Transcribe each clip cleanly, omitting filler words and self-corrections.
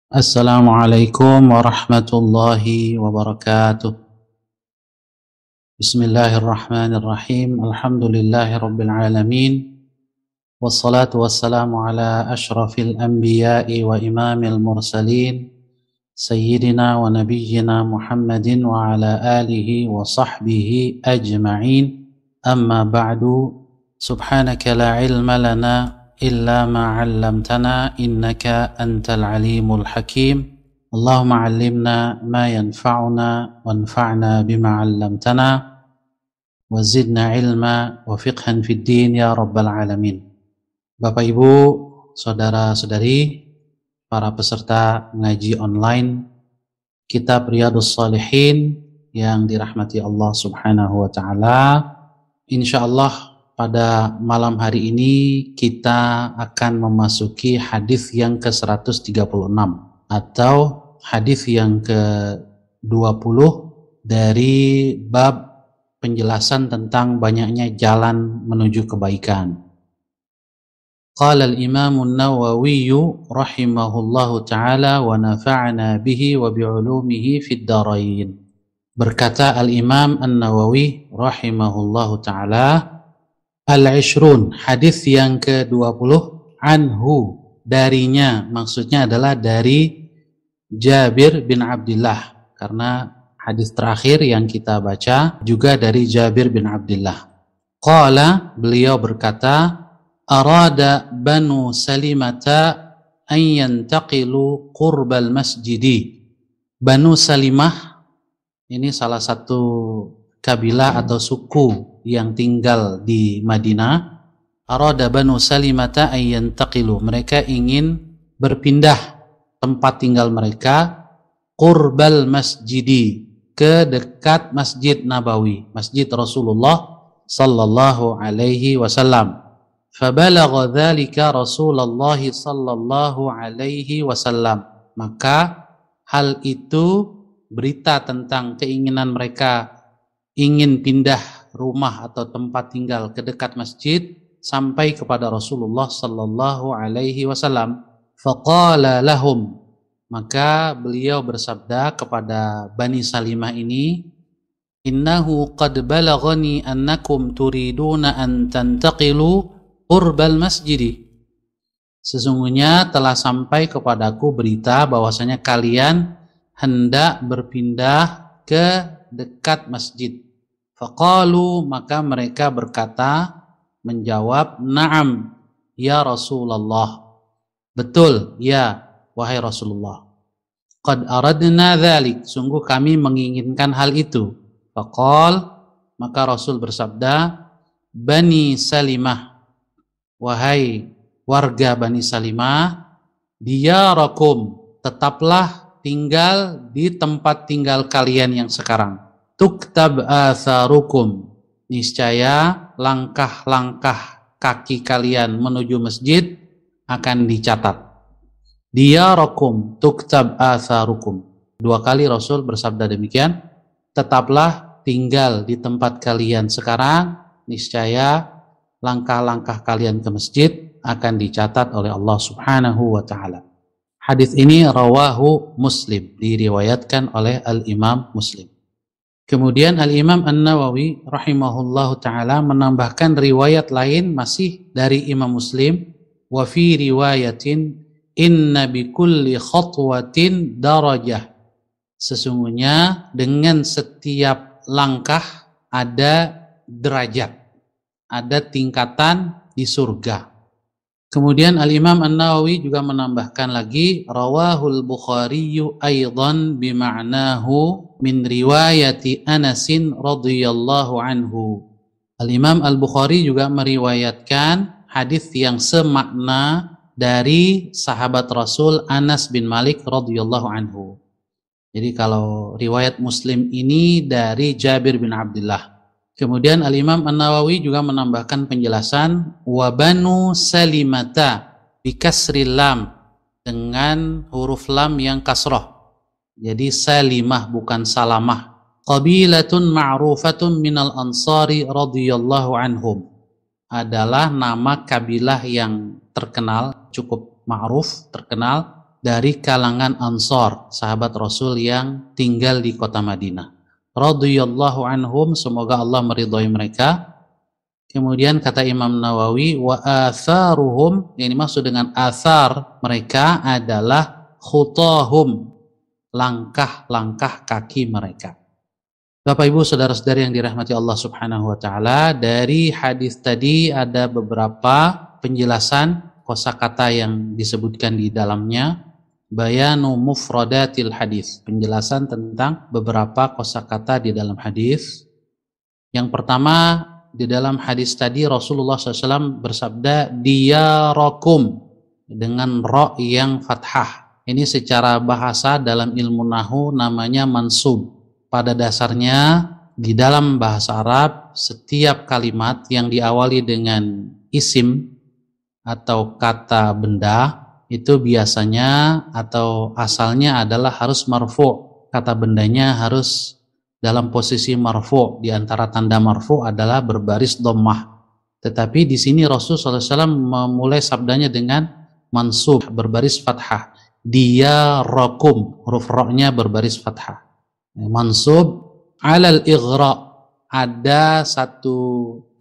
Assalamualaikum warahmatullahi wabarakatuh. Bismillahirrahmanirrahim. Alhamdulillahi rabbil alamin. Wassalatu wassalamu ala ashrafil anbiya'i wa imamil mursalin. Sayyidina wa nabiyyina Muhammadin wa ala alihi wa sahbihi ajma'in. Amma ba'du. Subhanaka la ilma lana إلا ما علمتنا إنك أنت العليم الحكيم اللهم علمنا ما ينفعنا وانفعنا بما علمتنا وزدنا علما وفقها في الدين يا رب العالمين. Bapak Ibu, saudara-saudari, para peserta ngaji online Kitab Riyadhus Shalihin yang dirahmati Allah Subhanahu wa taala, insyaallah pada malam hari ini kita akan memasuki hadis yang ke-136 atau hadis yang ke-20 dari bab penjelasan tentang banyaknya jalan menuju kebaikan. Qala al-Imam an-Nawawi rahimahullahu taala wa nafa'ana bihi wa bi'ulumihi fid dharain. Berkata al-Imam an-Nawawi rahimahullahu taala, Al-Ishrun, hadis yang ke-20, anhu, darinya, maksudnya adalah dari Jabir bin Abdullah, karena hadis terakhir yang kita baca juga dari Jabir bin Abdullah. Qala, beliau berkata, arada Banu Salimata an yantaqilu qurbal masjidi. Banu Salimah, ini salah satu kabilah atau suku yang tinggal di Madinah. Arada Banu Salimata ayyantaqilu, mereka ingin berpindah tempat tinggal mereka qurbal masjidi, ke dekat Masjid Nabawi, Masjid Rasulullah sallallahu alaihi wasallam. Fabalagha dzalika Rasulullah sallallahu alaihi wasallam, maka hal itu, berita tentang keinginan mereka ingin pindah rumah atau tempat tinggal ke dekat masjid sampai kepada Rasulullah sallallahu alaihi wasallam. Faqala lahum, maka beliau bersabda kepada Bani Salimah ini, innahu qad balaghani annakum turiduna an tantaqilu qurbal masjidi. Sesungguhnya telah sampai kepadaku berita bahwasanya kalian hendak berpindah ke dekat masjid. Faqalu, maka mereka berkata, menjawab, na'am ya Rasulullah, betul ya wahai Rasulullah. Qad aradna dzalik, sungguh kami menginginkan hal itu. Faqal, maka Rasul bersabda, Bani Salimah, wahai warga Bani Salimah, diyarakum, tetaplah tinggal di tempat tinggal kalian yang sekarang. Tuktab atharukum, niscaya langkah-langkah kaki kalian menuju masjid akan dicatat. Diyarakum tuktab atharukum. Dua kali Rasul bersabda demikian, tetaplah tinggal di tempat kalian sekarang, niscaya langkah-langkah kalian ke masjid akan dicatat oleh Allah Subhanahu wa taala. Hadis ini rawahu Muslim, diriwayatkan oleh Al-Imam Muslim. Kemudian Al-Imam An-Nawawi rahimahullahu ta'ala menambahkan riwayat lain masih dari Imam Muslim. Wa fi riwayatin inna bi kulli khatwatin darajah. Sesungguhnya dengan setiap langkah ada derajat, ada tingkatan di surga. Kemudian Al-Imam An-Nawawi juga menambahkan lagi, rawahul Bukhariyu aidan bima'nahu min riwayati Anasin radhiyallahu anhu. Al-Imam Al-Bukhari juga meriwayatkan hadis yang semakna dari sahabat Rasul Anas bin Malik radhiyallahu anhu. Jadi kalau riwayat Muslim ini dari Jabir bin Abdullah. Kemudian Al-Imam An-Nawawi juga menambahkan penjelasan, wa Banu Salimata bikasril lam, dengan huruf lam yang kasroh. Jadi Salimah bukan Salamah. Qabilatun ma'rufatun minal ansari radhiyallahu anhum, adalah nama kabilah yang terkenal, cukup ma'ruf, terkenal dari kalangan Ansor, sahabat Rasul yang tinggal di kota Madinah. Radhiyallahu anhum, semoga Allah meridhai mereka. Kemudian kata Imam Nawawi, wa atharuhum, yang dimaksud dengan athar mereka adalah khutahum, langkah-langkah kaki mereka. Bapak Ibu saudara-saudari yang dirahmati Allah Subhanahu wa taala, dari hadis tadi ada beberapa penjelasan kosakata yang disebutkan di dalamnya. Bayanu mufradatil hadis, penjelasan tentang beberapa kosakata di dalam hadis. Yang pertama, di dalam hadis tadi Rasulullah SAW bersabda diyarakum dengan ro yang fathah. Ini secara bahasa dalam ilmu nahu namanya mansub. Pada dasarnya di dalam bahasa Arab setiap kalimat yang diawali dengan isim atau kata benda itu biasanya atau asalnya adalah harus marfu'. Kata bendanya harus dalam posisi marfu'. Di antara tanda marfu' adalah berbaris dhammah. Tetapi di sini Rasulullah SAW memulai sabdanya dengan mansub, berbaris fathah. Diyarakum, huruf ra-nya berbaris fathah. Mansub alal ighra, ada satu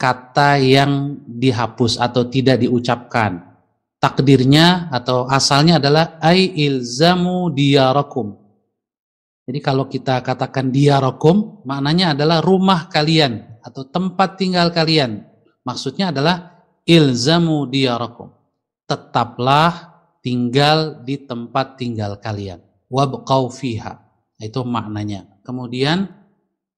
kata yang dihapus atau tidak diucapkan. Takdirnya atau asalnya adalah ai ilzamu diyarakum. Jadi kalau kita katakan diyarakum, maknanya adalah rumah kalian atau tempat tinggal kalian. Maksudnya adalah ilzamu diyarakum. Tetaplah tinggal di tempat tinggal kalian. Wabqau fiha. Itu maknanya. Kemudian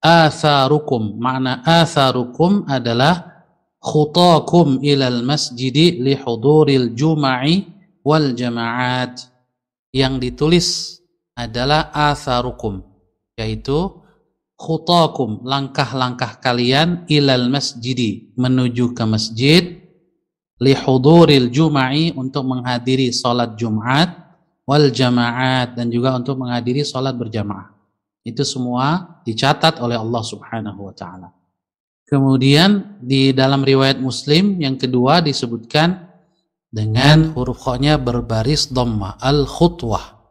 atharukum, makna atharukum adalah khutakum ilal masjidi li huduril juma'i wal jama'at. Yang ditulis adalah atharukum, yaitu khutakum, langkah-langkah kalian ilal masjidi, menuju ke masjid, li huduril juma'i, untuk menghadiri salat Jumat, wal jama'at, dan juga untuk menghadiri salat berjamaah. Itu semua dicatat oleh Allah Subhanahu wa taala. Kemudian di dalam riwayat Muslim yang kedua disebutkan dengan huruf kha-nya berbaris dhammah, al-khutwah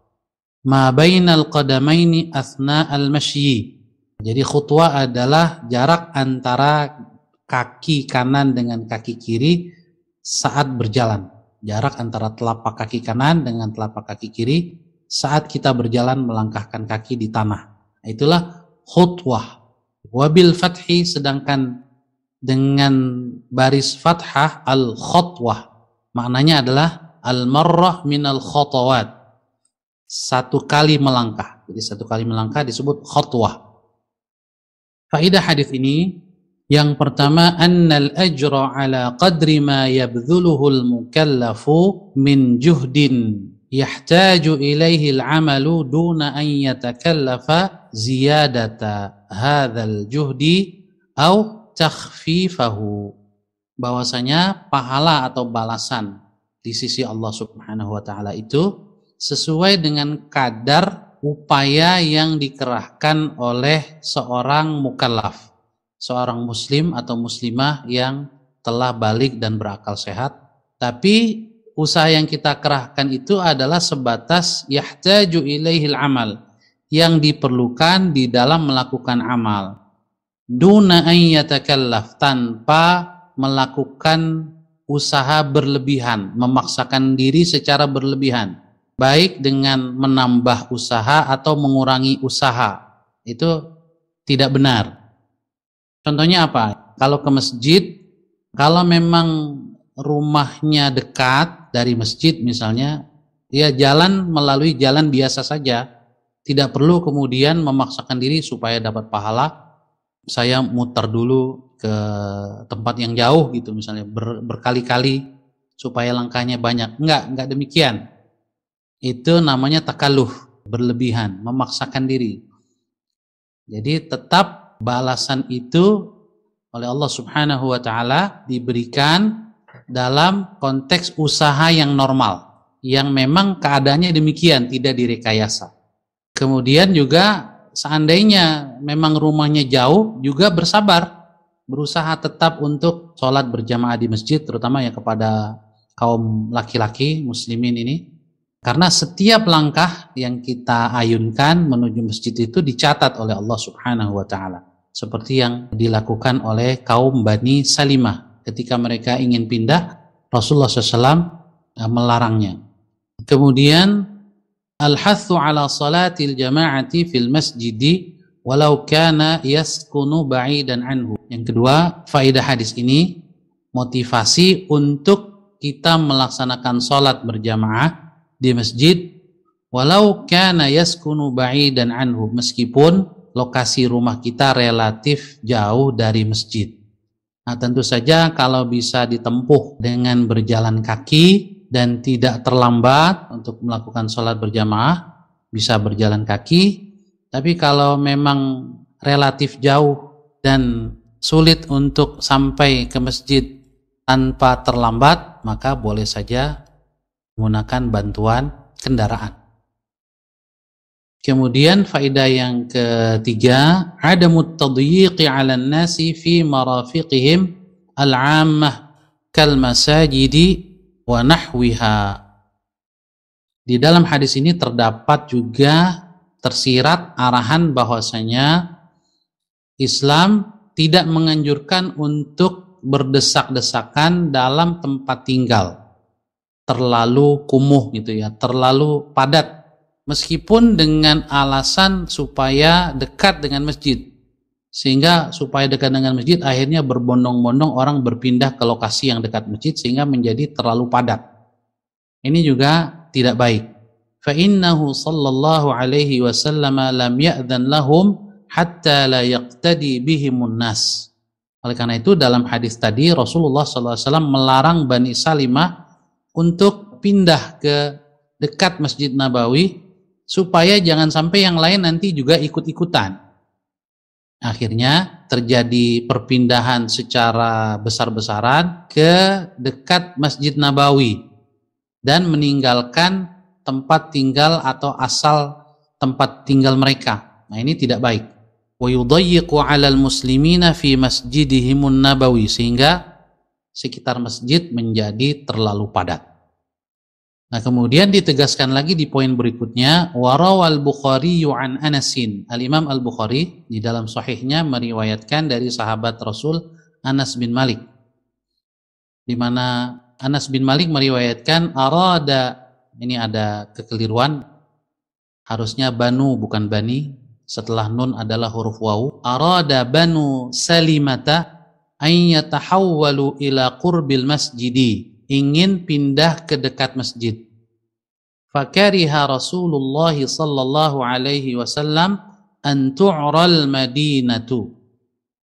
ma bainal qadamaini athna al-mashyi. Jadi khutwah adalah jarak antara kaki kanan dengan kaki kiri saat berjalan. Jarak antara telapak kaki kanan dengan telapak kaki kiri saat kita berjalan melangkahkan kaki di tanah. Itulah khutwah. Wabil fathi, sedangkan dengan baris fathah al-khutwah, maknanya adalah al-marrah minal khutawat, satu kali melangkah. Jadi satu kali melangkah disebut khutwah. Faedah hadis ini, yang pertama, annal ajra ala qadri ma yabdhuluhu al-mukallafu min juhdin yahtaju ilaihi al-amalu duna an yatakallafa ziyadata hadzal juhdi au takhfifahu. Bahwasanya pahala atau balasan di sisi Allah Subhanahu wa taala itu sesuai dengan kadar upaya yang dikerahkan oleh seorang mukallaf, seorang muslim atau muslimah yang telah balik dan berakal sehat. Tapi usaha yang kita kerahkan itu adalah sebatas yahtaju ilaihil amal, yang diperlukan di dalam melakukan amal. Duna an yatakallaf, tanpa melakukan usaha berlebihan, memaksakan diri secara berlebihan, baik dengan menambah usaha atau mengurangi usaha. Itu tidak benar. Contohnya apa? Kalau ke masjid, kalau memang rumahnya dekat dari masjid misalnya, ya jalan melalui jalan biasa saja, tidak perlu kemudian memaksakan diri supaya dapat pahala. Saya muter dulu ke tempat yang jauh gitu misalnya, berkali-kali supaya langkahnya banyak. Enggak demikian. Itu namanya takalluh, berlebihan, memaksakan diri. Jadi tetap balasan itu oleh Allah Subhanahu wa taala diberikan dalam konteks usaha yang normal, yang memang keadaannya demikian, tidak direkayasa. Kemudian juga seandainya memang rumahnya jauh, juga bersabar, berusaha tetap untuk sholat berjamaah di masjid, terutama ya kepada kaum laki-laki muslimin ini. Karena setiap langkah yang kita ayunkan menuju masjid itu dicatat oleh Allah Subhanahu wa taala. Seperti yang dilakukan oleh kaum Bani Salimah ketika mereka ingin pindah, Rasulullah SAW melarangnya. Kemudian al-hathu ala salatil jama'ati fil masjidi walau kana yaskunu ba'idan anhu. Yang kedua, faedah hadis ini motivasi untuk kita melaksanakan salat berjamaah di masjid walau kana yaskunu ba'idan anhu, meskipun lokasi rumah kita relatif jauh dari masjid. Nah, tentu saja kalau bisa ditempuh dengan berjalan kaki dan tidak terlambat untuk melakukan sholat berjamaah, bisa berjalan kaki. Tapi kalau memang relatif jauh dan sulit untuk sampai ke masjid tanpa terlambat, maka boleh saja menggunakan bantuan kendaraan. Kemudian faedah yang ketiga, adamut tadyiqi 'alan nasi fi marafiqihim al-'ammah kal masajidi wa nahwiha. Di dalam hadis ini terdapat juga tersirat arahan bahwasanya Islam tidak menganjurkan untuk berdesak-desakan dalam tempat tinggal terlalu kumuh gitu ya, terlalu padat, meskipun dengan alasan supaya dekat dengan masjid. Sehingga supaya dekat dengan masjid akhirnya berbondong-bondong orang berpindah ke lokasi yang dekat masjid sehingga menjadi terlalu padat. Ini juga tidak baik. Fa innahu sallallahu alaihi wasallam lam ya'dhan lahum hatta la yaqtadi bihimun nas. Oleh karena itu dalam hadis tadi Rasulullah sallallahu alaihi wasallam melarang Bani Salimah untuk pindah ke dekat Masjid Nabawi supaya jangan sampai yang lain nanti juga ikut-ikutan. Akhirnya terjadi perpindahan secara besar-besaran ke dekat Masjid Nabawi dan meninggalkan tempat tinggal atau asal tempat tinggal mereka. Nah, ini tidak baik. Wa yudayyiqu 'alal muslimina fi masjidihimun nabawi, sehingga sekitar masjid menjadi terlalu padat. Nah, kemudian ditegaskan lagi di poin berikutnya, warawal Bukhari an Anasin. Al-Imam Al-Bukhari di dalam sahihnya meriwayatkan dari sahabat Rasul Anas bin Malik, di mana Anas bin Malik meriwayatkan ini ada kekeliruan, harusnya banu bukan bani, setelah nun adalah huruf wawu. Arada banu Salimata an yatahawwalu ila qurbil masjidi, ingin pindah ke dekat masjid. Fakariha Rasulullah sallallahu alaihi wasallam an tu'ral madinatu.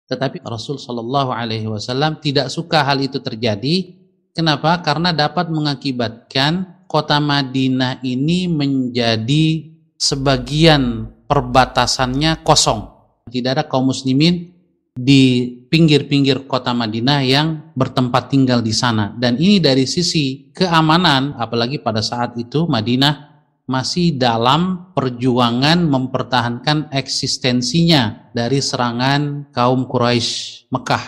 Tetapi Rasul sallallahu alaihi wasallam tidak suka hal itu terjadi. Kenapa? Karena dapat mengakibatkan kota Madinah ini menjadi sebagian perbatasannya kosong. Tidak ada kaum muslimin di pinggir-pinggir kota Madinah yang bertempat tinggal di sana. Dan ini dari sisi keamanan, apalagi pada saat itu Madinah masih dalam perjuangan mempertahankan eksistensinya dari serangan kaum Quraisy Mekah,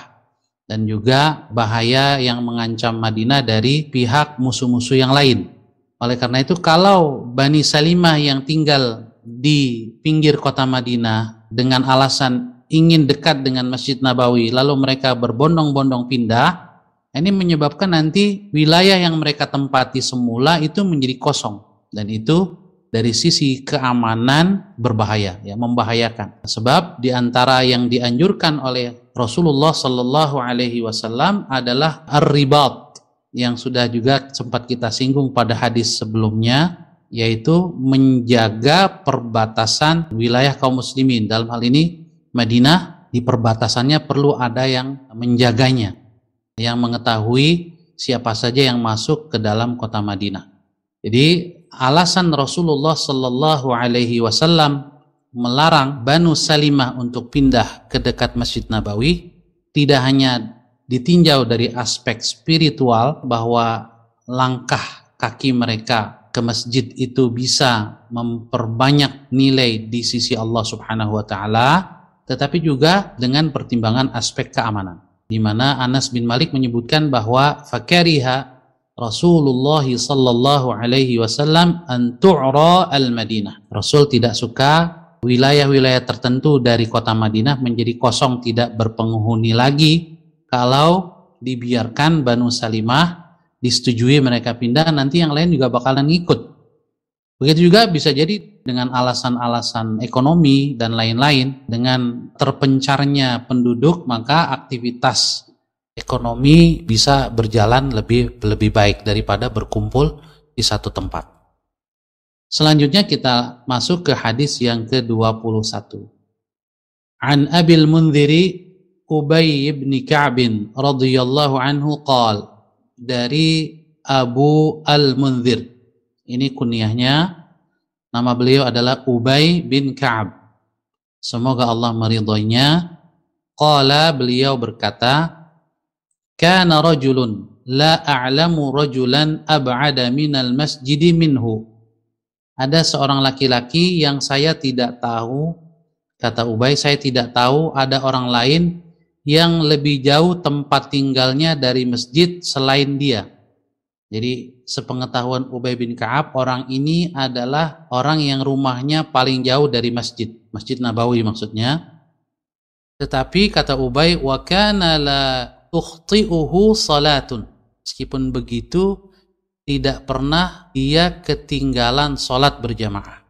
dan juga bahaya yang mengancam Madinah dari pihak musuh-musuh yang lain. Oleh karena itu, kalau Bani Salimah yang tinggal di pinggir kota Madinah dengan alasan ingin dekat dengan Masjid Nabawi, lalu mereka berbondong-bondong pindah, ini menyebabkan nanti wilayah yang mereka tempati semula itu menjadi kosong, dan itu dari sisi keamanan berbahaya, ya, membahayakan. Sebab di antara yang dianjurkan oleh Rasulullah Sallallahu Alaihi Wasallam adalah ar-ribat, yang sudah juga sempat kita singgung pada hadis sebelumnya, yaitu menjaga perbatasan wilayah kaum muslimin. Dalam hal ini Madinah, di perbatasannya perlu ada yang menjaganya, yang mengetahui siapa saja yang masuk ke dalam kota Madinah. Jadi alasan Rasulullah Sallallahu Alaihi Wasallam melarang Banu Salimah untuk pindah ke dekat Masjid Nabawi tidak hanya ditinjau dari aspek spiritual, bahwa langkah kaki mereka ke masjid itu bisa memperbanyak nilai di sisi Allah Subhanahu wa taala, tetapi juga dengan pertimbangan aspek keamanan, di mana Anas bin Malik menyebutkan bahwa fakariha Rasulullah sallallahu alaihi wasallam an tu'ra al-Madinah. Rasul tidak suka wilayah-wilayah tertentu dari kota Madinah menjadi kosong, tidak berpenghuni lagi. Kalau dibiarkan Banu Salimah, disetujui mereka pindah, nanti yang lain juga bakalan ngikut. Begitu juga bisa jadi dengan alasan-alasan ekonomi dan lain-lain. Dengan terpencarnya penduduk, maka aktivitas ekonomi bisa berjalan lebih baik daripada berkumpul di satu tempat. Selanjutnya kita masuk ke hadis yang ke-21. An Abil Munziri Ubay ibn Ka'b radhiyallahu anhu qala, dari Abu Al-Munzir. Ini kunyahnya, nama beliau adalah Ubay bin Ka'ab. Semoga Allah meridhoinya. Qala, beliau berkata, kana rajulun la a'lamu rajulan ab'ada minal masjidi minhu. Ada seorang laki-laki yang saya tidak tahu, kata Ubay, saya tidak tahu ada orang lain yang lebih jauh tempat tinggalnya dari masjid selain dia. Jadi sepengetahuan Ubay bin Ka'ab, orang ini adalah orang yang rumahnya paling jauh dari masjid, Masjid Nabawi maksudnya. Tetapi kata Ubay, wa kana la tukhti'uhu salatun. Meskipun begitu, tidak pernah dia ketinggalan salat berjamaah.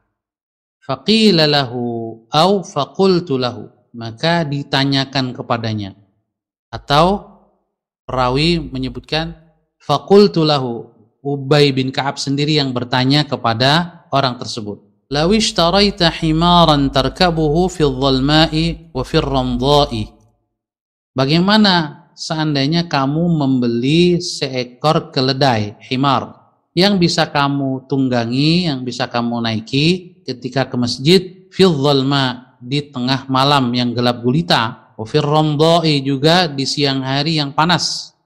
Faqila lahu au faqultu lahu, maka ditanyakan kepadanya, atau perawi menyebutkan faqultu lahu, Ubay bin Ka'ab sendiri yang bertanya kepada orang tersebut. Law ishtaraita himaran tarkabuhu fi dhalma'i wa fi ramdha'i. Bagaimana seandainya kamu membeli seekor keledai, himar, yang bisa kamu tunggangi, yang bisa kamu naiki ketika ke masjid, fi dhalma, di tengah malam yang gelap gulita, wa fi ramdha'i, juga di siang hari yang panas.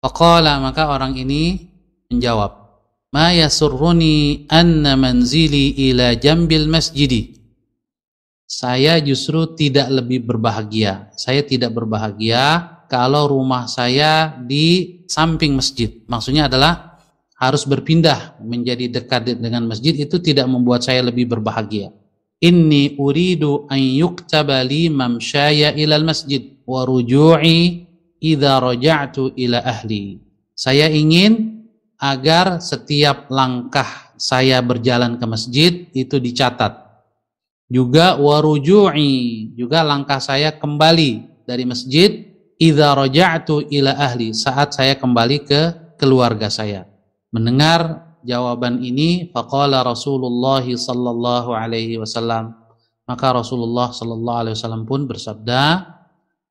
Faqala, maka orang ini menjawab, ma yasurruni anna manzili ila jambil masjidi. Saya justru tidak lebih berbahagia. Saya tidak berbahagia kalau rumah saya di samping masjid. Maksudnya adalah harus berpindah menjadi dekat dengan masjid, itu tidak membuat saya lebih berbahagia. Inni uridu an yuktaba li mamsyaya ilal masjid wa ruju'i idza raja'tu ila ahli. Saya ingin agar setiap langkah saya berjalan ke masjid itu dicatat. Juga waruju'i, juga langkah saya kembali dari masjid, idza raja'tu ila ahli, saat saya kembali ke keluarga saya. Mendengar jawaban ini, faqala Rasulullah sallallahu alaihi wasallam, maka Rasulullah sallallahu alaihi wasallam pun bersabda,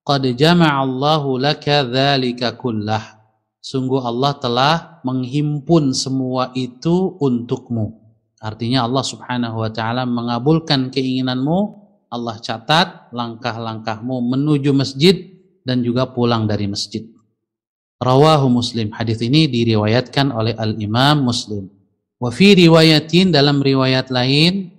qad jama'allahu laka dzalika kullah. Sungguh Allah telah menghimpun semua itu untukmu. Artinya Allah subhanahu wa ta'ala mengabulkan keinginanmu. Allah catat langkah-langkahmu menuju masjid dan juga pulang dari masjid. Rawahu Muslim. Hadis ini diriwayatkan oleh Al-Imam Muslim. Wa fi riwayatin, dalam riwayat lain,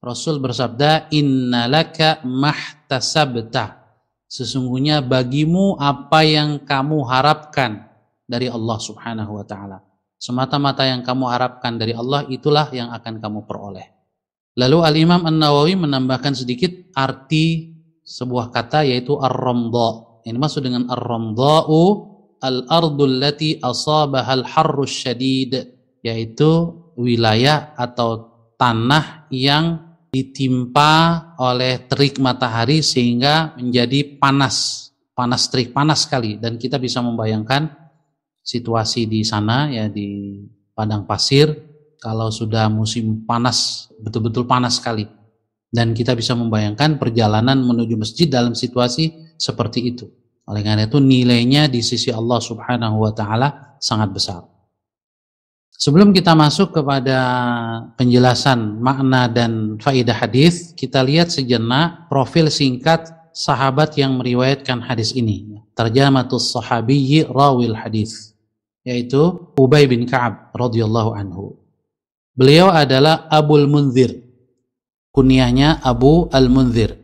Rasul bersabda, innalaka mahtasabta. Sesungguhnya bagimu apa yang kamu harapkan dari Allah subhanahu wa ta'ala. Semata-mata yang kamu harapkan dari Allah, itulah yang akan kamu peroleh. Lalu Al-Imam An-Nawawi menambahkan sedikit arti sebuah kata, yaitu ar-ramdha. Ini maksud dengan ar-ramdha'u al-ardul lati asabaha al-harrus syadid, yaitu wilayah atau tanah yang ditimpa oleh terik matahari sehingga menjadi panas terik, panas sekali. Dan kita bisa membayangkan situasi di sana, ya, di padang pasir, kalau sudah musim panas, betul-betul panas sekali. Dan kita bisa membayangkan perjalanan menuju masjid dalam situasi seperti itu. Oleh karena itu nilainya di sisi Allah subhanahu wa ta'ala sangat besar. Sebelum kita masuk kepada penjelasan makna dan faidah hadis, kita lihat sejenak profil singkat sahabat yang meriwayatkan hadis ini. Tarjamatus sahabiyyi rawil hadis, yaitu Ubay bin Ka'ab radhiyallahu anhu. Beliau adalah Abul Munzir. Kunyahnya Abu Al-Munzir.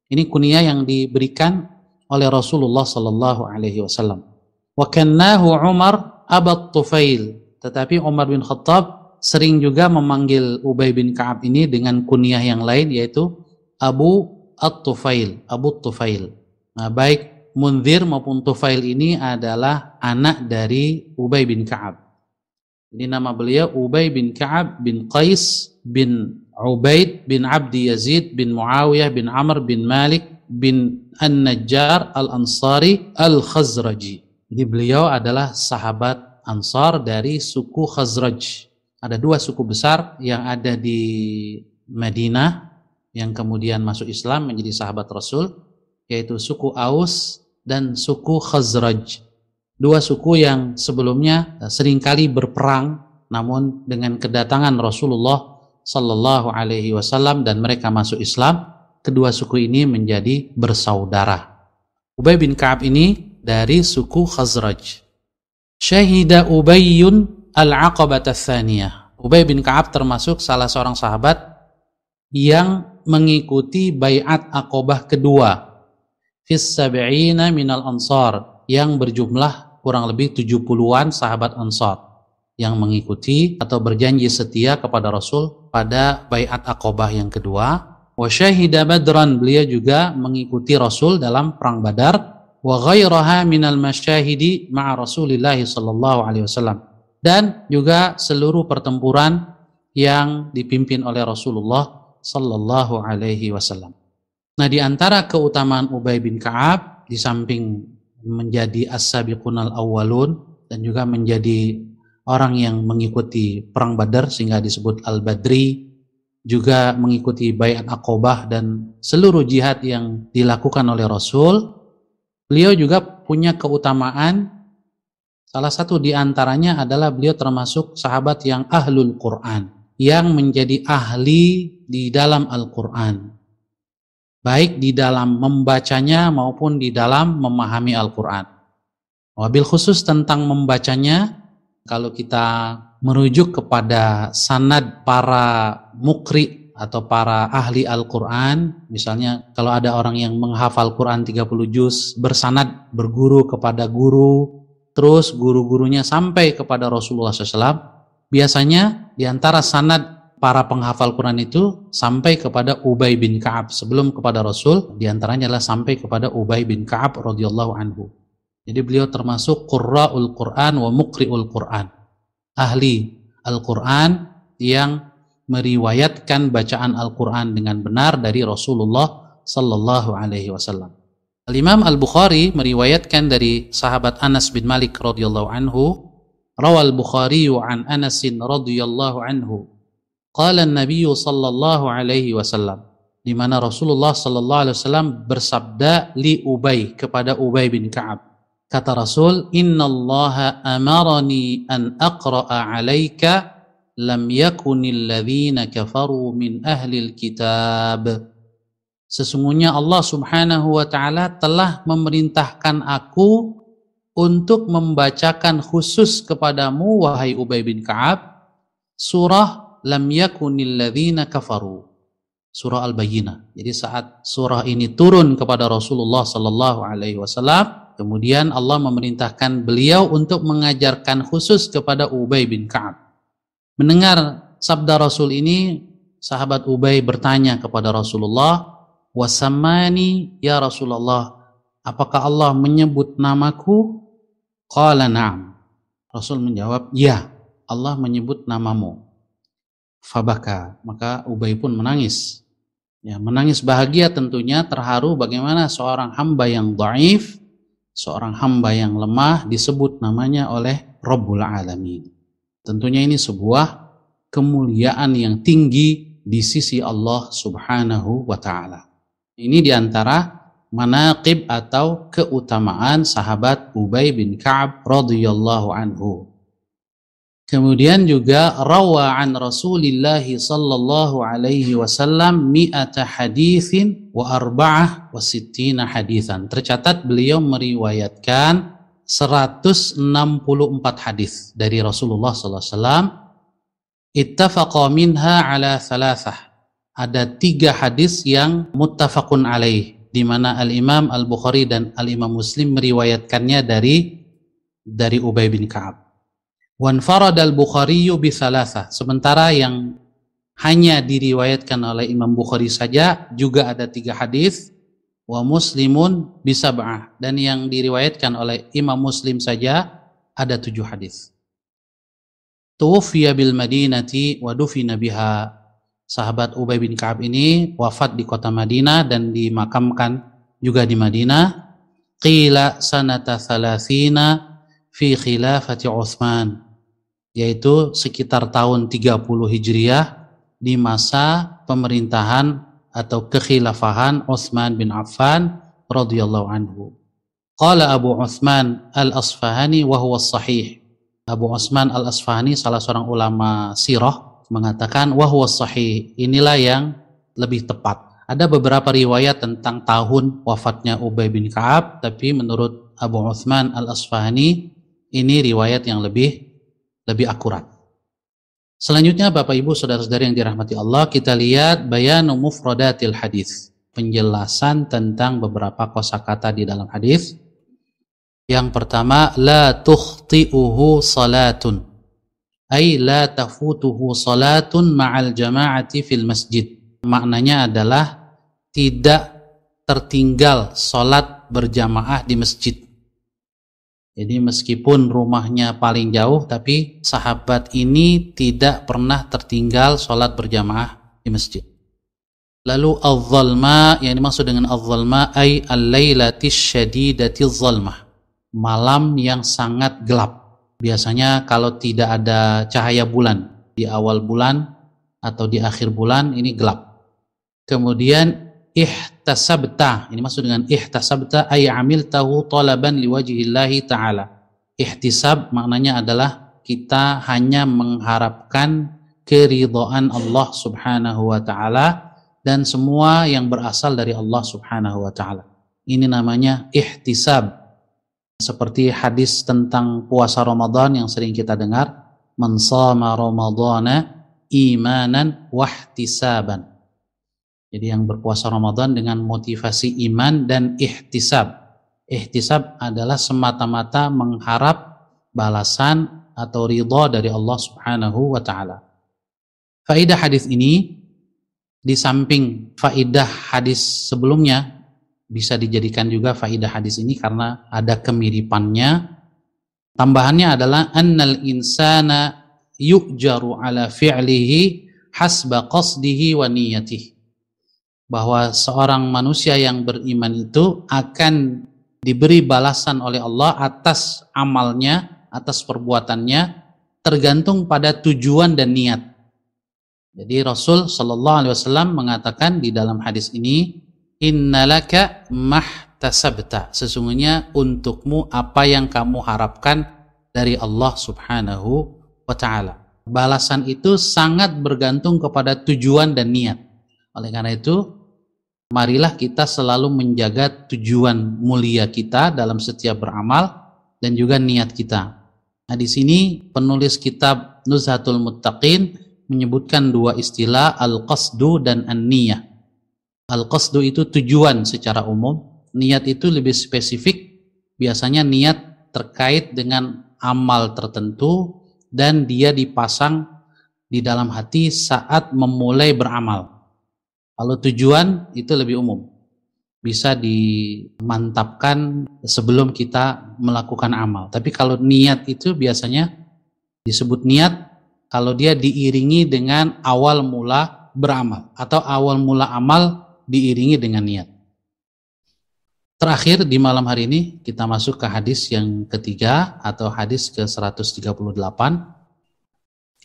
Ini kunyah yang diberikan oleh Rasulullah sallallahu alaihi wasallam. Wa kannahu Umar Abat Tufail. Tetapi Umar bin Khattab sering juga memanggil Ubay bin Ka'ab ini dengan kunyah yang lain, yaitu Abu At-Tufail, Abu Tufail. Nah, baik Munzir maupun Tufail ini adalah anak dari Ubay bin Ka'ab. Ini nama beliau Ubay bin Ka'ab bin Qais bin Ubaid bin Abdi Yazid bin Muawiyah bin Amr bin Malik bin An-Najjar Al-Ansari Al-Khazraji. Jadi beliau adalah sahabat Ansar dari suku Khazraj. Ada dua suku besar yang ada di Madinah yang kemudian masuk Islam menjadi sahabat Rasul, yaitu suku Aus dan suku Khazraj. Dua suku yang sebelumnya seringkali berperang, namun dengan kedatangan Rasulullah Sallallahu Alaihi Wasallam dan mereka masuk Islam, kedua suku ini menjadi bersaudara. Ubay bin Ka'ab ini dari suku Khazraj. Syahida Ubayyun al-Aqabah ats-tsaniyah. Ubay bin Ka'ab termasuk salah seorang sahabat yang mengikuti baiat Aqabah kedua. Fis sab'ina minal ansar, yang berjumlah kurang lebih 70-an sahabat Ansar yang mengikuti atau berjanji setia kepada Rasul pada baiat Aqabah yang kedua. Wa syahida Badran, beliau juga mengikuti Rasul dalam perang Badar. Wa ghairaha minal masyahidi ma'a Rasulillah sallallahu alaihi wasallam, dan juga seluruh pertempuran yang dipimpin oleh Rasulullah sallallahu alaihi wasallam. Nah, di antara keutamaan Ubay bin Ka'ab, di samping menjadi as-sabiqunal awwalun dan juga menjadi orang yang mengikuti perang Badar sehingga disebut Al-Badri, juga mengikuti baiat Aqabah dan seluruh jihad yang dilakukan oleh Rasul, beliau juga punya keutamaan. Salah satu di antaranya adalah beliau termasuk sahabat yang ahlul Quran, yang menjadi ahli di dalam Al-Quran, baik di dalam membacanya maupun di dalam memahami Al-Quran. Wabil khusus tentang membacanya, kalau kita merujuk kepada sanad para mukri atau para ahli Al-Quran, misalnya kalau ada orang yang menghafal Quran 30 juz, bersanad, berguru kepada guru, terus guru-gurunya sampai kepada Rasulullah SAW, biasanya di antara sanad para penghafal Quran itu sampai kepada Ubay bin Ka'ab sebelum kepada Rasul, diantaranya adalah sampai kepada Ubay bin Ka'ab radhiyallahu anhu. Jadi beliau termasuk qurra'ul Quran wa muqri'ul Quran, ahli Al-Quran yang meriwayatkan bacaan Al-Quran dengan benar dari Rasulullah sallallahu alaihi wasallam. Al-Imam Al-Bukhari meriwayatkan dari sahabat Anas bin Malik radhiyallahu anhu, rawal Bukhari an Anas radhiyallahu anhu, qala an-nabiy sallallahu alaihi wasallam, di mana Rasulullah sallallahu alaihi wasallam bersabda li Ubay, kepada Ubay bin Ka'ab. Kata Rasul, innallaha amarani an aqra'a 'alaika lam yakunil ladzina kafaru min ahlil kitab. Sesungguhnya Allah Subhanahu wa taala telah memerintahkan aku untuk membacakan khusus kepadamu, wahai Ubay bin Ka'ab, surah lam yakunil ladzina kafaru, surah Al-Bayyinah. Jadi saat surah ini turun kepada Rasulullah sallallahu alaihi wasallam, kemudian Allah memerintahkan beliau untuk mengajarkan khusus kepada Ubay bin Ka'ab. Mendengar sabda Rasul ini, sahabat Ubay bertanya kepada Rasulullah, wasamani ya Rasulullah, apakah Allah menyebut namaku? Qala na'am. Rasul menjawab, ya, Allah menyebut namamu. Fabaka, maka Ubay pun menangis. Ya, menangis bahagia tentunya, terharu bagaimana seorang hamba yang dhaif, seorang hamba yang lemah disebut namanya oleh Rabbul Alamin. Tentunya ini sebuah kemuliaan yang tinggi di sisi Allah Subhanahu wa taala. Ini diantara manaqib atau keutamaan sahabat Ubay bin Ka'ab radhiyallahu anhu. Kemudian juga rawa an Rasulillah sallallahu alaihi wasallam mi'ata haditsin wa arba'ah wa sittina haditsan. Tercatat beliau meriwayatkan 164 hadis dari Rasulullah sallallahu alaihi wasallam. Ittafaqa minha ala thalathah. Ada 3 hadis yang muttafaqun alaih, di mana Al-Imam Al-Bukhari dan Al-Imam Muslim meriwayatkannya dari Ubay bin Ka'ab. Wanfaradal Bukhari bi thalatha. Sementara yang hanya diriwayatkan oleh Imam Bukhari saja juga ada 3 hadis. Wa Muslimun bi sab'ah, dan yang diriwayatkan oleh Imam Muslim saja ada 7 hadis. Tuwfiya bil Madinati wa dufina biha. Sahabat Ubay bin Ka'ab ini wafat di kota Madinah dan dimakamkan juga di Madinah. Qila sanata thalathina fi khilafati Utsman, yaitu sekitar tahun 30 Hijriah di masa pemerintahan atau kekhilafahan Utsman bin Affan radhiyallahu anhu. Qala Abu Utsman al-Asfahani wa huwa sahih. Abu Utsman al-Asfahani salah seorang ulama sirah mengatakan wa huwa sahih, inilah yang lebih tepat. Ada beberapa riwayat tentang tahun wafatnya Ubay bin Ka'ab, tapi menurut Abu Utsman al-Asfahani ini riwayat yang lebih akurat. Selanjutnya Bapak Ibu saudara-saudari yang dirahmati Allah, kita lihat bayanu mufradatil hadis, penjelasan tentang beberapa kosakata di dalam hadis. Yang pertama, la tukhti'uhu salatun, ay la tafutuhu salatun ma'al jama'ati fil masjid. Maknanya adalah tidak tertinggal salat berjamaah di masjid. Jadi meskipun rumahnya paling jauh, tapi sahabat ini tidak pernah tertinggal salat berjamaah di masjid. Lalu al-zalma, yang dimaksud dengan al-zalma ay al-lailatis syadidatiz zalmah, malam yang sangat gelap. Biasanya kalau tidak ada cahaya bulan di awal bulan atau di akhir bulan, ini gelap. Kemudian ihtasabta, ini maksud dengan ihtasabta ay amiltahu talaban liwajhillahi ta'ala. Ihtisab maknanya adalah kita hanya mengharapkan keridhaan Allah subhanahu wa ta'ala dan semua yang berasal dari Allah subhanahu wa ta'ala. Ini namanya ihtisab. Seperti hadis tentang puasa Ramadan yang sering kita dengar, man shama ramadhana imanan wahtisaban. Jadi yang berpuasa Ramadan dengan motivasi iman dan ihtisab. Ihtisab adalah semata-mata mengharap balasan atau ridha dari Allah subhanahu wa ta'ala. Faidah hadis ini, di samping faidah hadis sebelumnya, bisa dijadikan juga faidah hadis ini karena ada kemiripannya. Tambahannya adalah annal insana yu'jaru ala fi'lihi hasba qasdihi wa niyatihi, bahwa seorang manusia yang beriman itu akan diberi balasan oleh Allah atas amalnya, atas perbuatannya, tergantung pada tujuan dan niat. Jadi Rasul sallallahu alaihi wasallam mengatakan di dalam hadis ini, innalaka mahtasabta, sesungguhnya untukmu apa yang kamu harapkan dari Allah subhanahu wa ta'ala. Balasan itu sangat bergantung kepada tujuan dan niat. Oleh karena itu, marilah kita selalu menjaga tujuan mulia kita dalam setiap beramal dan juga niat kita. Nah, di sini penulis kitab Nuzhatul Muttaqin menyebutkan 2 istilah, al-qasdu dan an-niyah. Al-qasdu itu tujuan secara umum, niat itu lebih spesifik, biasanya niat terkait dengan amal tertentu dan dia dipasang di dalam hati saat memulai beramal. Kalau tujuan itu lebih umum, bisa dimantapkan sebelum kita melakukan amal. Tapi kalau niat itu biasanya disebut niat kalau dia diiringi dengan awal mula beramal atau awal mula amal diiringi dengan niat. Terakhir di malam hari ini kita masuk ke hadis yang ketiga atau hadis ke-138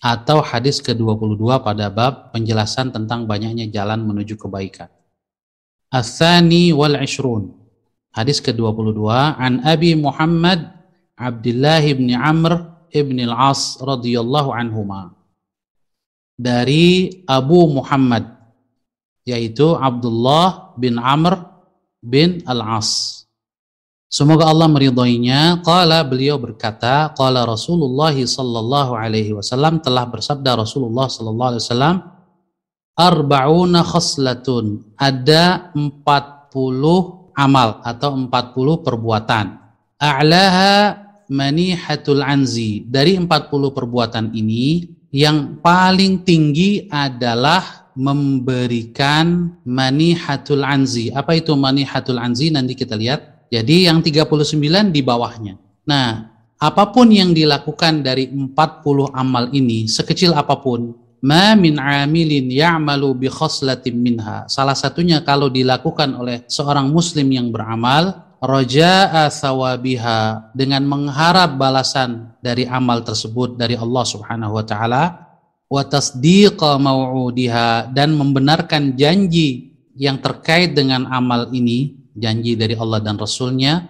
atau hadis ke-22 pada bab penjelasan tentang banyaknya jalan menuju kebaikan. Ats-tsani wal 'ishrun. Hadis ke-22, an Abi Muhammad Abdullah bin Amr ibn al-As radhiyallahu anhuma. Dari Abu Muhammad, yaitu Abdullah bin Amr bin Al-As, semoga Allah meridhoinya. Qala, beliau berkata, qala Rasulullah sallallahu alaihi wasallam, telah bersabda Rasulullah sallallahu alaihi wasallam, arba'una khaslatun, ada 40 amal atau 40 perbuatan, a'laha manihatul anzi. Dari 40 perbuatan ini, yang paling tinggi adalah memberikan manihatul anzi. Apa itu manihatul anzi? Nanti kita lihat. Jadi yang 39 di bawahnya. Nah, apapun yang dilakukan dari 40 amal ini, sekecil apapun, ma min amilin ya'malu bi khoslatin minha. Salah satunya kalau dilakukan oleh seorang muslim yang beramal, raja'a thawabiha, dengan mengharap balasan dari amal tersebut dari Allah Subhanahu wa taala, wa tasdiqa mau'udiha, dan membenarkan janji yang terkait dengan amal ini, janji dari Allah dan Rasulnya,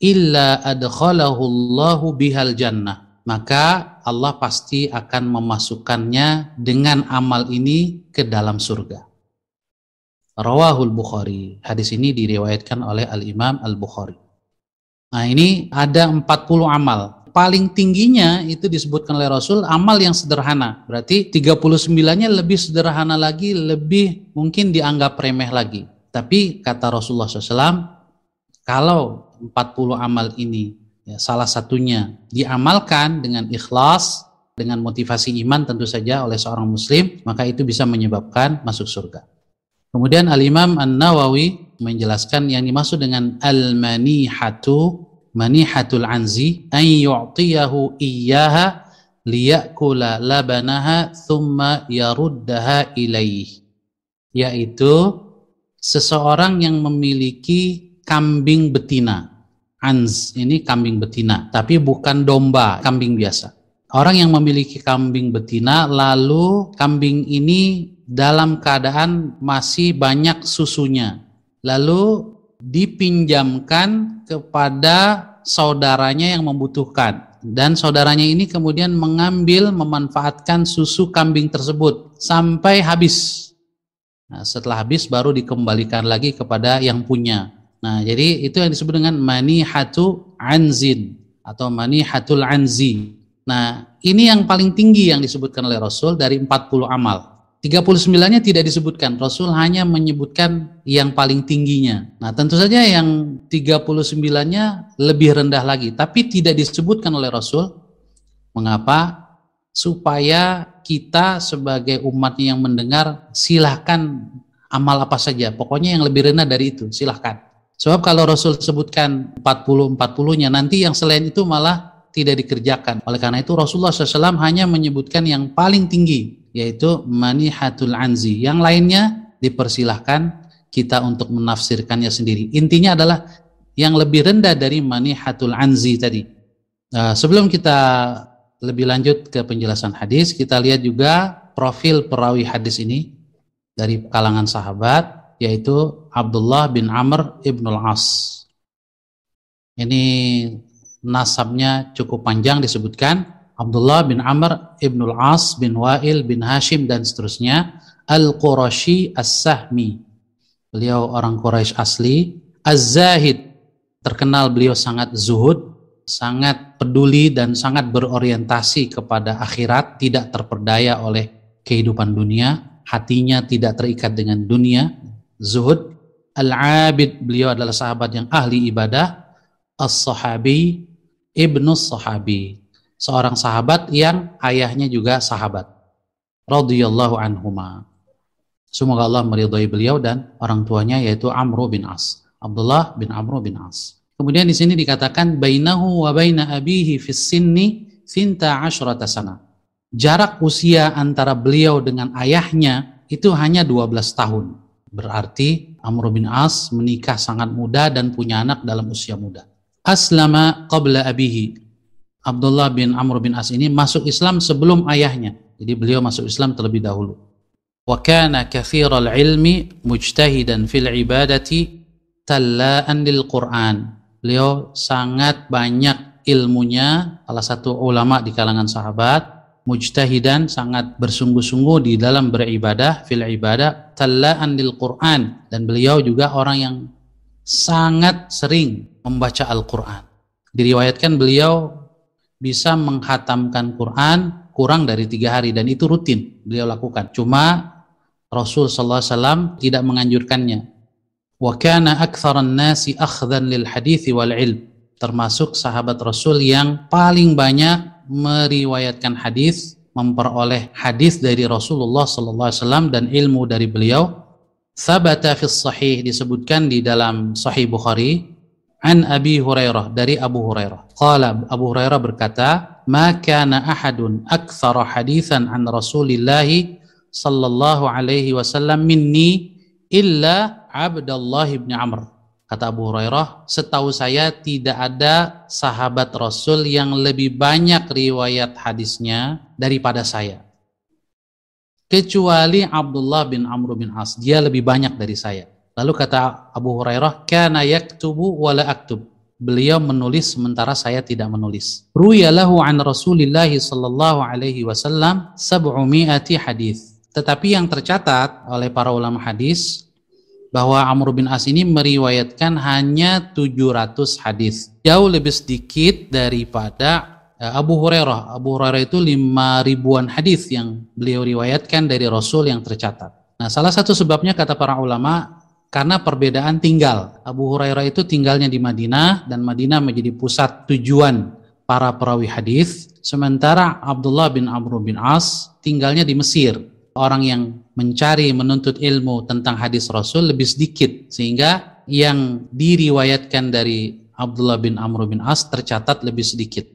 illa adkhalahu Allahu bihal jannah, maka Allah pasti akan memasukkannya dengan amal ini ke dalam surga. Rawahul Bukhari. Hadis ini diriwayatkan oleh Al-Imam Al-Bukhari. Nah, ini ada 40 amal. Paling tingginya itu disebutkan oleh Rasul amal yang sederhana. Berarti 39-nya lebih sederhana lagi, lebih mungkin dianggap remeh lagi. Tapi kata Rasulullah SAW, kalau 40 amal ini, ya, salah satunya diamalkan dengan ikhlas, dengan motivasi iman tentu saja oleh seorang muslim, maka itu bisa menyebabkan masuk surga. Kemudian Al-Imam An-Nawawi menjelaskan yang dimaksud dengan al-manihatu, manihatul anzi, an yu'tiyahu iyyaha liya'kula labanaha thumma yaruddaha ilaih, yaitu seseorang yang memiliki kambing betina. Anz ini kambing betina, tapi bukan domba, kambing biasa. Orang yang memiliki kambing betina, lalu kambing ini dalam keadaan masih banyak susunya, lalu dipinjamkan kepada saudaranya yang membutuhkan, dan saudaranya ini kemudian mengambil, memanfaatkan susu kambing tersebut sampai habis. Nah, setelah habis baru dikembalikan lagi kepada yang punya. Nah, jadi itu yang disebut dengan manihatu anzin atau manihatul anzi. Nah, ini yang paling tinggi yang disebutkan oleh Rasul dari 40 amal. 39-nya tidak disebutkan, Rasul hanya menyebutkan yang paling tingginya. Nah, tentu saja yang 39-nya lebih rendah lagi, tapi tidak disebutkan oleh Rasul. Mengapa? Supaya kita sebagai umatnya yang mendengar, silahkan amal apa saja, pokoknya yang lebih rendah dari itu, silahkan. Sebab kalau Rasul sebutkan 40-40-nya, nanti yang selain itu malah tidak dikerjakan. Oleh karena itu Rasulullah SAW hanya menyebutkan yang paling tinggi, yaitu manihatul anzi. Yang lainnya dipersilahkan kita untuk menafsirkannya sendiri. Intinya adalah yang lebih rendah dari manihatul anzi tadi. Sebelum kita lebih lanjut ke penjelasan hadis, kita lihat juga profil perawi hadis ini dari kalangan sahabat, yaitu Abdullah bin Amr ibnul As. Ini nasabnya cukup panjang disebutkan, Abdullah bin Amr ibnul As bin Wa'il bin Hashim dan seterusnya, Al-Qurashi As-Sahmi, beliau orang Quraisy asli. Az-Zahid, terkenal beliau sangat zuhud, sangat peduli dan sangat berorientasi kepada akhirat, tidak terperdaya oleh kehidupan dunia, hatinya tidak terikat dengan dunia, zuhud. Al-Abid, beliau adalah sahabat yang ahli ibadah. As-Sahabi, ibnus Sahabi, seorang sahabat yang ayahnya juga sahabat. Radhiyallahu anhuma. Semoga Allah meridhai beliau dan orang tuanya, yaitu Amr bin As, Abdullah bin Amr bin As. Kemudian di sini dikatakan bainahu wa baina abihi fis sinni 12 sana. Jarak usia antara beliau dengan ayahnya itu hanya 12 tahun. Berarti Amr bin As menikah sangat muda dan punya anak dalam usia muda. Aslama qabla abihi. Abdullah bin Amr bin As ini masuk Islam sebelum ayahnya. Jadi beliau masuk Islam terlebih dahulu. Wa kana katsiral ilmi mujtahidan fil ibadati tallaan lil Qur'an. Beliau sangat banyak ilmunya, salah satu ulama di kalangan sahabat, mujtahidan, sangat bersungguh-sungguh di dalam beribadah, fil ibadah, tallaan lil Qur'an, dan beliau juga orang yang sangat sering membaca Al-Quran. Diriwayatkan beliau bisa menghatamkan Quran kurang dari 3 hari, dan itu rutin beliau lakukan. Cuma Rasul SAW tidak menganjurkannya. Wa kana aktsaran nasi akhdhan lil hadithi wal ilm. termasuk sahabat Rasul yang paling banyak meriwayatkan hadis, memperoleh hadis dari Rasulullah sallallahu alaihi wasallam dan ilmu dari beliau. Sabata fi sahih, disebutkan di dalam Sahih Bukhari, an Abi Hurairah, dari Abu Hurairah. Qala, Abu Hurairah berkata, "Ma kana ahadun aktsara haditsan an Rasulillah sallallahu alaihi wasallam minni illa Abdullah bin Amr." Kata Abu Hurairah, setahu saya tidak ada sahabat Rasul yang lebih banyak riwayat hadisnya daripada saya, kecuali Abdullah bin Amr bin As, dia lebih banyak dari saya. Lalu kata Abu Hurairah, kana yaktubu wa la aktub, beliau menulis sementara saya tidak menulis. Ruya lahu an Rasulillah sallallahu alaihi wasallam 700 hadis. Tetapi yang tercatat oleh para ulama hadis bahwa Amr bin As ini meriwayatkan hanya 700 hadis, jauh lebih sedikit daripada Abu Hurairah. Abu Hurairah itu 5.000-an hadis yang beliau riwayatkan dari Rasul yang tercatat. Nah, salah satu sebabnya kata para ulama karena perbedaan tinggal. Abu Hurairah itu tinggalnya di Madinah dan Madinah menjadi pusat tujuan para perawi hadis, sementara Abdullah bin Amr bin As tinggalnya di Mesir. Orang yang mencari menuntut ilmu tentang hadis Rasul lebih sedikit, sehingga yang diriwayatkan dari Abdullah bin Amr bin As tercatat lebih sedikit.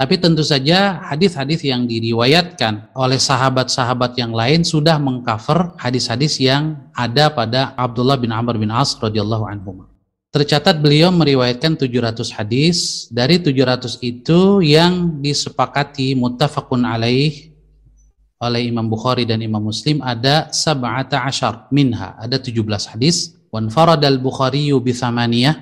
Tapi tentu saja hadis-hadis yang diriwayatkan oleh sahabat-sahabat yang lain sudah mengcover hadis-hadis yang ada pada Abdullah bin Amr bin As radhiyallahu anhu. Tercatat beliau meriwayatkan 700 hadis. Dari 700 itu yang disepakati muttafaqun alaih oleh Imam Bukhari dan Imam Muslim ada 17 minha, ada 17 hadis. Wan faradal Bukhari bi thamaniyah,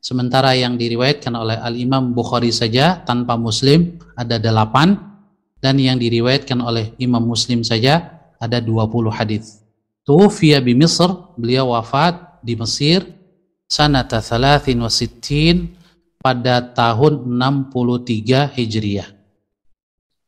sementara yang diriwayatkan oleh Al-Imam Bukhari saja tanpa Muslim ada 8, dan yang diriwayatkan oleh Imam Muslim saja ada 20 hadis. Tuwfiya bi Misr, beliau wafat di Mesir sanata 63 pada tahun 63 Hijriah.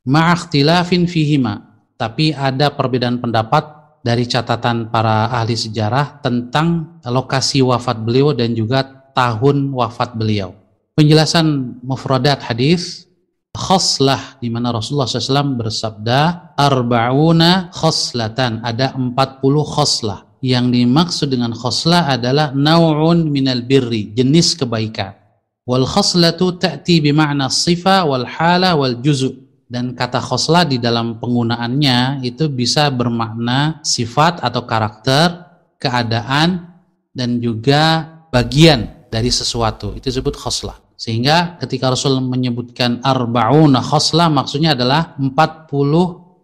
Ma'akhtilafin fihima, tapi ada perbedaan pendapat dari catatan para ahli sejarah tentang lokasi wafat beliau dan juga tahun wafat beliau. Penjelasan mufradat hadis, khoslah, di mana Rasulullah SAW bersabda, arba'una khoslatan, ada 40 khoslah. Yang dimaksud dengan khoslah adalah naw'un minal birri, jenis kebaikan. Wal khoslatu ta'ti bima'na sifa wal hala wal juzu'. Dan kata khoslah di dalam penggunaannya itu bisa bermakna sifat atau karakter, keadaan, dan juga bagian dari sesuatu, itu disebut khoslah. Sehingga ketika Rasul menyebutkan arba'una khoslah, maksudnya adalah 40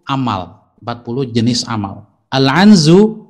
amal, 40 jenis amal. Al-anzu,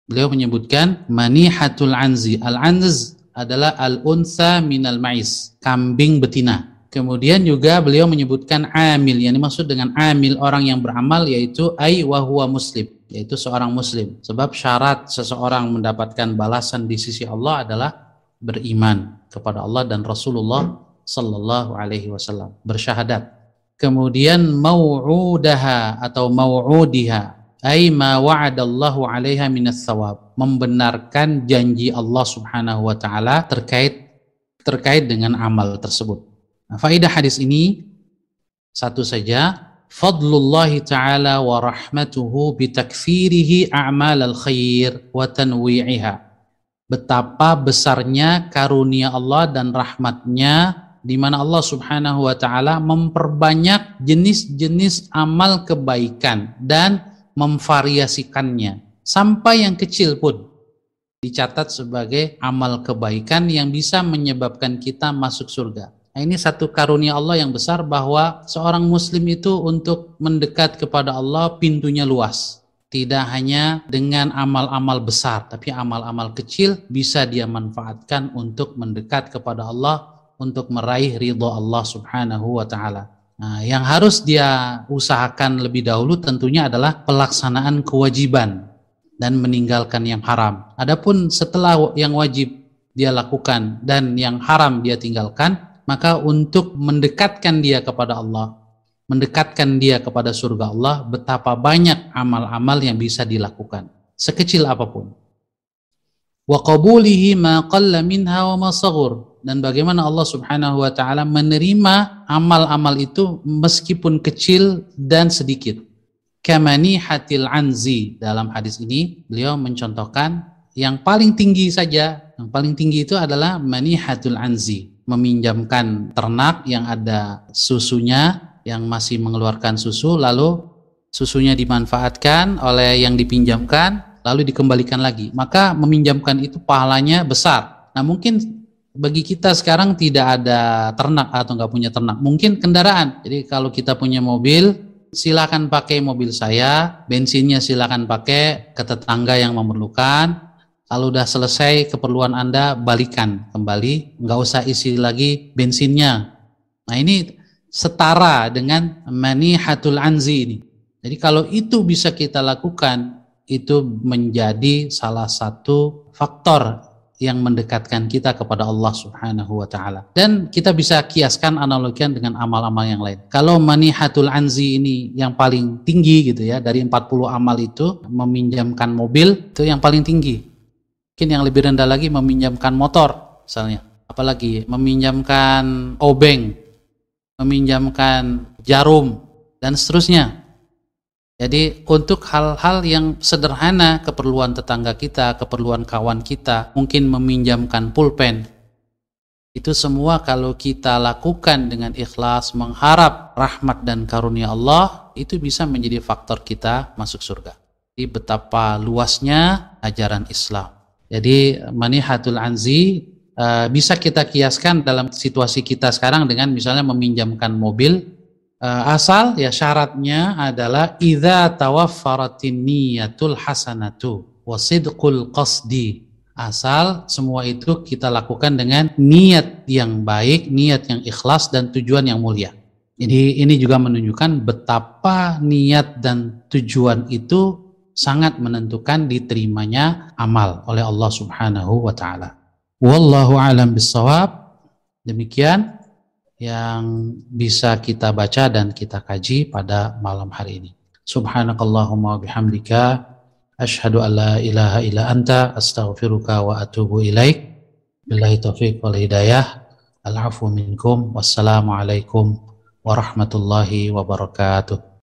beliau menyebutkan manihatul anzi. Al-anz adalah al-unsa minal ma'is, kambing betina. Kemudian juga beliau menyebutkan amil, yang dimaksud dengan amil orang yang beramal yaitu ai wa huwa muslim, yaitu seorang muslim. Sebab syarat seseorang mendapatkan balasan di sisi Allah adalah beriman kepada Allah dan Rasulullah sallallahu alaihi wasallam, bersyahadat. Kemudian mau'udaha atau mau'udiha, ai ma wa'adallahu 'alaiha minas thawab, membenarkan janji Allah Subhanahu wa taala terkait dengan amal tersebut. Nah, faedah hadis ini satu saja, fadlullahi ta'ala wa rahmatuhu bitakfirihi a'mal al-khair wa tanwi'iha. Betapa besarnya karunia Allah dan rahmatnya, di mana Allah Subhanahu wa ta'ala memperbanyak jenis-jenis amal kebaikan dan memvariasikannya, sampai yang kecil pun dicatat sebagai amal kebaikan yang bisa menyebabkan kita masuk surga. Nah, ini satu karunia Allah yang besar, bahwa seorang muslim itu untuk mendekat kepada Allah pintunya luas. Tidak hanya dengan amal-amal besar, tapi amal-amal kecil bisa dia manfaatkan untuk mendekat kepada Allah, untuk meraih ridha Allah Subhanahu wa ta'ala. Nah, yang harus dia usahakan lebih dahulu tentunya adalah pelaksanaan kewajiban dan meninggalkan yang haram. Adapun setelah yang wajib dia lakukan dan yang haram dia tinggalkan, maka untuk mendekatkan dia kepada Allah, mendekatkan dia kepada surga Allah, betapa banyak amal-amal yang bisa dilakukan, sekecil apapun. Wa qabulihi ma qalla minha wa ma saghur, dan bagaimana Allah Subhanahu wa taala menerima amal-amal itu meskipun kecil dan sedikit. Kamani hatil anzi, dalam hadis ini beliau mencontohkan yang paling tinggi saja. Yang paling tinggi itu adalah manihatul anzi, meminjamkan ternak yang ada susunya, yang masih mengeluarkan susu, lalu susunya dimanfaatkan oleh yang dipinjamkan, lalu dikembalikan lagi. Maka meminjamkan itu pahalanya besar. Nah, mungkin bagi kita sekarang tidak ada ternak atau nggak punya ternak, mungkin kendaraan. Jadi kalau kita punya mobil, silakan pakai mobil saya, bensinnya silakan pakai ke tetangga yang memerlukan. Kalau udah selesai keperluan Anda, balikan kembali, nggak usah isi lagi bensinnya. Nah, ini setara dengan manihatul anzi ini. Jadi kalau itu bisa kita lakukan, itu menjadi salah satu faktor yang mendekatkan kita kepada Allah Subhanahu wa taala. Dan kita bisa kiaskan, analogikan dengan amal-amal yang lain. Kalau manihatul anzi ini yang paling tinggi gitu ya, dari 40 amal itu meminjamkan mobil itu yang paling tinggi. Mungkin yang lebih rendah lagi meminjamkan motor misalnya, apalagi meminjamkan obeng, meminjamkan jarum dan seterusnya. Jadi untuk hal-hal yang sederhana, keperluan tetangga kita, keperluan kawan kita, mungkin meminjamkan pulpen, itu semua kalau kita lakukan dengan ikhlas, mengharap rahmat dan karunia Allah, itu bisa menjadi faktor kita masuk surga. Jadi betapa luasnya ajaran Islam. Jadi manihatul anzi bisa kita kiaskan dalam situasi kita sekarang dengan misalnya meminjamkan mobil. Asal ya syaratnya adalah idza tawaffaratin niyatul hasanatu wasidqul qasdi. Asal semua itu kita lakukan dengan niat yang baik, niat yang ikhlas dan tujuan yang mulia. Jadi ini juga menunjukkan betapa niat dan tujuan itu sangat menentukan diterimanya amal oleh Allah Subhanahu wa taala. Wallahu a'lam bissawab. Demikian yang bisa kita baca dan kita kaji pada malam hari ini. Subhanakallahumma bihamdika asyhadu an la ilaha illa anta astaghfiruka wa atubu ilaik. Billahi taufiq wal hidayah. Al-'afwu minkum. Wassalamu alaikum warahmatullahi wabarakatuh.